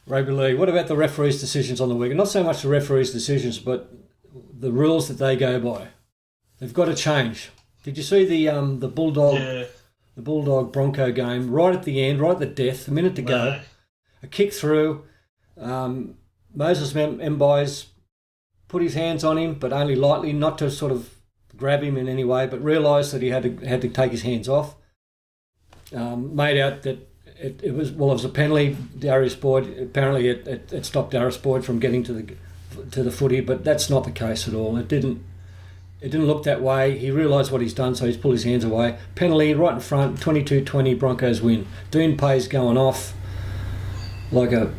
Rugby league. What about the referees' decisions on the weekend? Not so much the referees' decisions, but the rules that they go by. They've got to change. Did you see the Bulldog Yeah. the Bulldog Bronco game right at the end, right at the death, a minute to go, No. a kick through. Moses Mbais put his hands on him, but only lightly, not to sort of grab him in any way, but realised that he had to take his hands off. Made out that it was a penalty. Darius Boyd, apparently it stopped Darius Boyd from getting to the footy, but that's not the case at all. It didn't look that way. He realised what he's done, so he's pulled his hands away. Penalty right in front, 22-20, Broncos win. Dean Pay's going off like a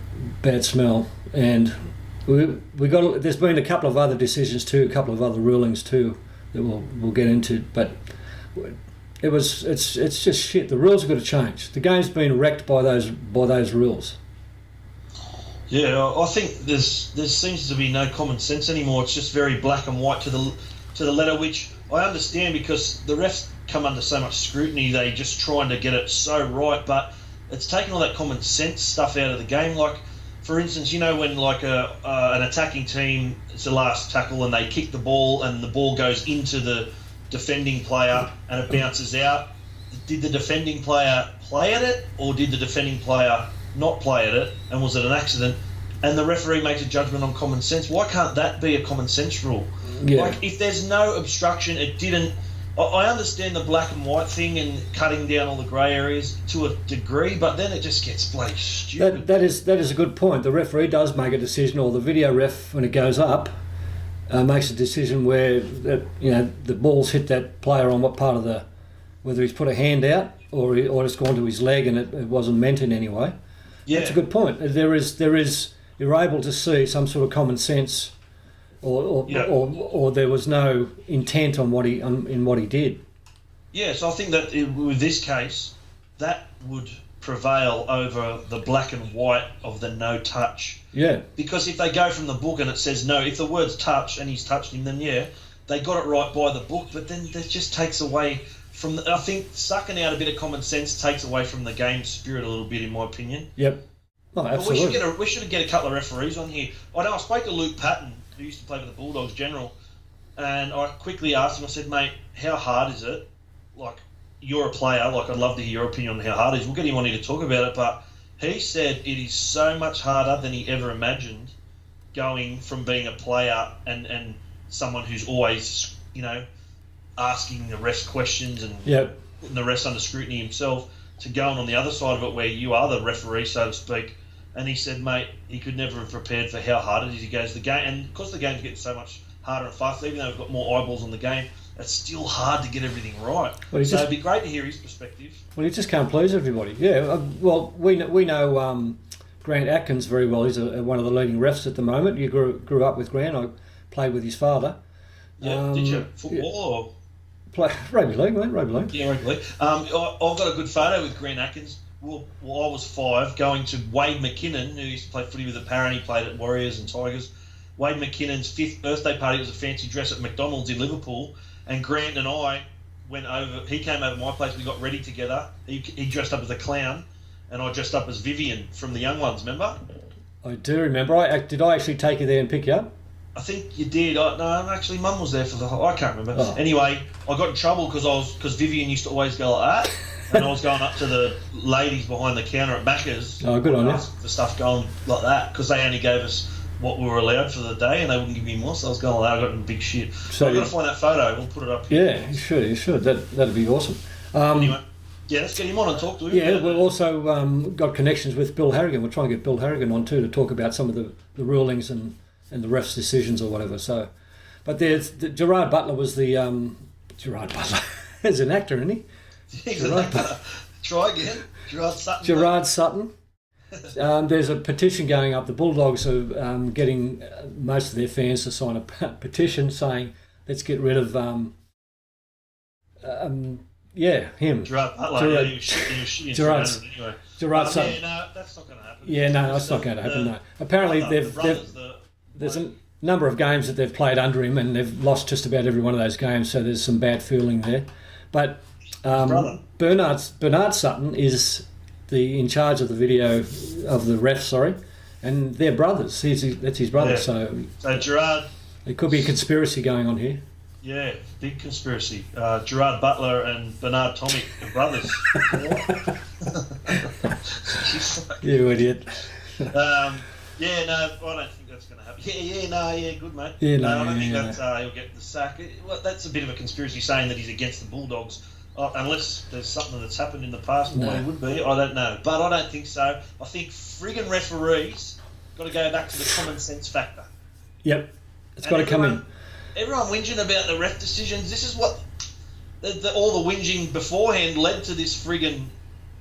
bad smell, and we got. There's been a couple of other decisions too, a couple of other rulings too that we'll get into, but it's just shit. The rules have got to change. The game's been wrecked by those rules. Yeah, I think there seems to be no common sense anymore. It's just very black and white to the letter, which I understand because the refs come under so much scrutiny. They just trying to get it so right, but it's taking all that common sense stuff out of the game. Like, for instance, when like an attacking team, it's the last tackle and they kick the ball and the ball goes into the defending player and it bounces out. Did the defending player play at it, or did the defending player not play at it, and was it an accident? And the referee makes a judgment on common sense. Why can't that be a common sense rule? Yeah. Like, if there's no obstruction, it didn't. I understand the black and white thing and cutting down all the grey areas to a degree, but then it just gets bloody stupid. That is a good point. The referee does make a decision, or the video ref, when it goes up, makes a decision where the ball's hit that player on what part of whether he's put a hand out or it's gone to his leg and it wasn't meant in any way. Yeah. That's a good point. There is you're able to see some sort of common sense, or there was no intent on in what he did. Yeah, so I think that with this case, that would prevail over the black and white of the no touch. Yeah. Because if they go from the book and it says no, if the word's touch and he's touched him, then yeah, they got it right by the book. But then that just takes away from. I think sucking out a bit of common sense takes away from the game spirit a little bit, in my opinion. Yep. Oh, absolutely. But we should get a couple of referees on here. I spoke to Luke Patton, who used to play with the Bulldogs General, and I quickly asked him, I said, mate, how hard is it? Like, you're a player, like, I'd love to hear your opinion on how hard it is. We'll get him on here to talk about it, but he said it is so much harder than he ever imagined, going from being a player and someone who's always, asking the refs questions and putting the refs under scrutiny himself, to going on the other side of it where you are the referee, so to speak. And he said, mate, he could never have prepared for how hard it is. He goes, the game, and because the game's getting so much harder and faster, even though we've got more eyeballs on the game, it's still hard to get everything right. Well, so it'd be great to hear his perspective. Well, he just can't please everybody. Yeah, well, we know Grant Atkins very well. He's one of the leading refs at the moment. You grew up with Grant. I played with his father. Yeah, did you? Football or? Rugby league, mate, rugby league. Yeah, rugby league. I've got a good photo with Grant Atkins. Well, I was 5, going to Wade McKinnon, who used to play footy with the Parent. He played at Warriors and Tigers. Wade McKinnon's 5th birthday party was a fancy dress at McDonald's in Liverpool, and Grant and I went over. He came over to my place. We got ready together. He dressed up as a clown, and I dressed up as Vivian from The Young Ones. Remember? I do remember. Did I actually take you there and pick you up? I think you did. No, actually, Mum was there for the whole. I can't remember. Oh. Anyway, I got in trouble because Vivian used to always go like that. And I was going up to the ladies behind the counter at Macca's. Oh, good on you. For stuff going like that, because they only gave us what we were allowed for the day, and they wouldn't give me more. So I was going like that. I got in big shit. So I've got to find that photo. We'll put it up here. Yeah, you should. That'd be awesome. Anyway, yeah, let's get him on and talk to him. Yeah, we've also got connections with Bill Harrigan. We're trying to get Bill Harrigan on too to talk about some of the rulings and the refs' decisions or whatever. So, but Gerard Butler was the Gerard Butler. He's an actor, isn't he? He's an actor. Try again. Gerard Sutton. Gerard Sutton. There's a petition going up. The Bulldogs are getting most of their fans to sign a petition saying, let's get rid of, him. Gerard Butler. He was Gerard anyway. Gerard Sutton. Yeah, no, that's not going to happen. Yeah, no, that's not going to happen, no. Apparently, there's a number of games that they've played under him and they've lost just about every one of those games, so there's some bad feeling there. But Bernard Sutton is in charge of the video of the ref, and they're brothers. That's his brother, Yeah. so So Gerard, it could be a conspiracy going on here. yeah, big conspiracy. Gerard Butler and Bernard Tomic are brothers. You idiot. Yeah, no, I don't think that's going to happen. Yeah, good, mate. Yeah, no, I don't think yeah, that he'll get the sack. Well, that's a bit of a conspiracy saying that he's against the Bulldogs. Unless there's something that's happened in the past, No. what he would be, I don't know. But I don't think so. I think friggin' referees got to go back to the common sense factor. Yep, it's And got to come in. Everyone whinging about the ref decisions. This is what all the whinging beforehand led to this friggin'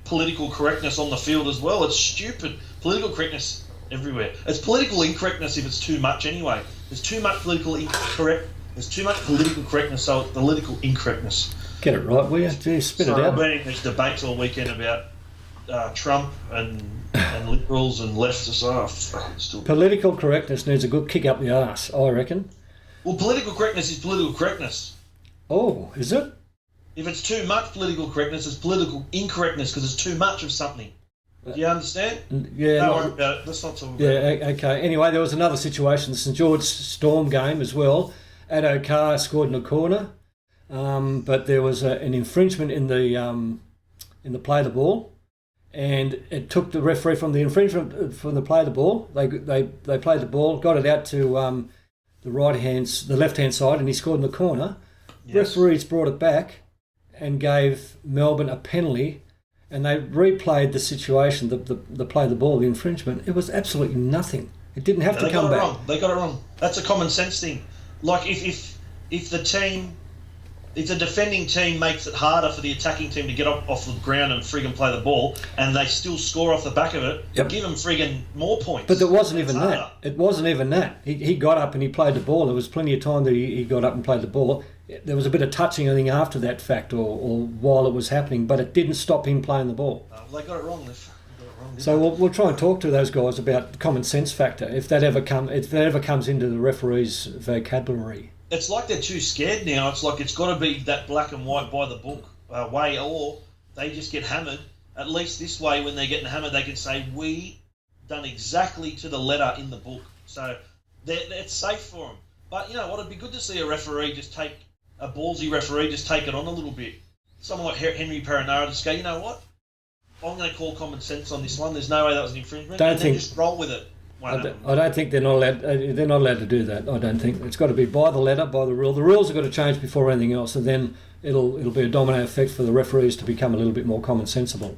political correctness on the field as well. It's stupid. Political correctness everywhere. It's political incorrectness if it's too much anyway. There's too much political correctness, so it's political incorrectness. Get it right, will you? Gee, spit So it I've out. been in these debates all weekend about Trump and liberals and leftists. Oh, fucking still. Political correctness needs a good kick up the arse, I reckon. Well, political correctness is political correctness. Oh, is it? If it's too much political correctness, it's political incorrectness because it's too much of something. Do you understand? Yeah. Don't not- worry about it. Let's not talk about Yeah, it. okay. Anyway, there was another situation, the St George Storm game as well. Addo Carr scored in a corner, but there was an infringement in the play of the ball, and it took the referee from the infringement from the play of the ball. They played the ball, got it out to the left hand side, and he scored in the corner. Yes. Referees brought it back and gave Melbourne a penalty. And they replayed the situation, the play of the ball, the infringement. It was absolutely nothing. It didn't have to They come got it back. wrong. They got it wrong. That's a common sense thing. Like if the defending team makes it harder for the attacking team to get off the ground and friggin' play the ball, and they still score off the back of it, Yep. give them friggin' more points. But there wasn't It's even harder. that. It wasn't even that. He got up and he played the ball. There was plenty of time that he got up and played the ball. There was a bit of touching, I think, after that fact or while it was happening, but it didn't stop him playing the ball. They got it wrong. They fucking got it wrong. So we'll try and talk to those guys about the common sense factor if that ever comes into the referee's vocabulary. It's like they're too scared now. It's like it's got to be that black and white by the book way, or they just get hammered. At least this way, when they're getting hammered, they can say, we done exactly to the letter in the book. So it's safe for them. But you know what? It'd be good to see a referee just take a ballsy referee just take it on a little bit. Someone like Henry Perenara just go, you know what? I'm going to call common sense on this one. There's no way that was an infringement. Don't and think- then just roll with it. I don't think they're not allowed. They're not allowed to do that. I don't think it's got to be by the letter, by the rule. The rules have got to change before anything else, and then it'll be a domino effect for the referees to become a little bit more common sensible.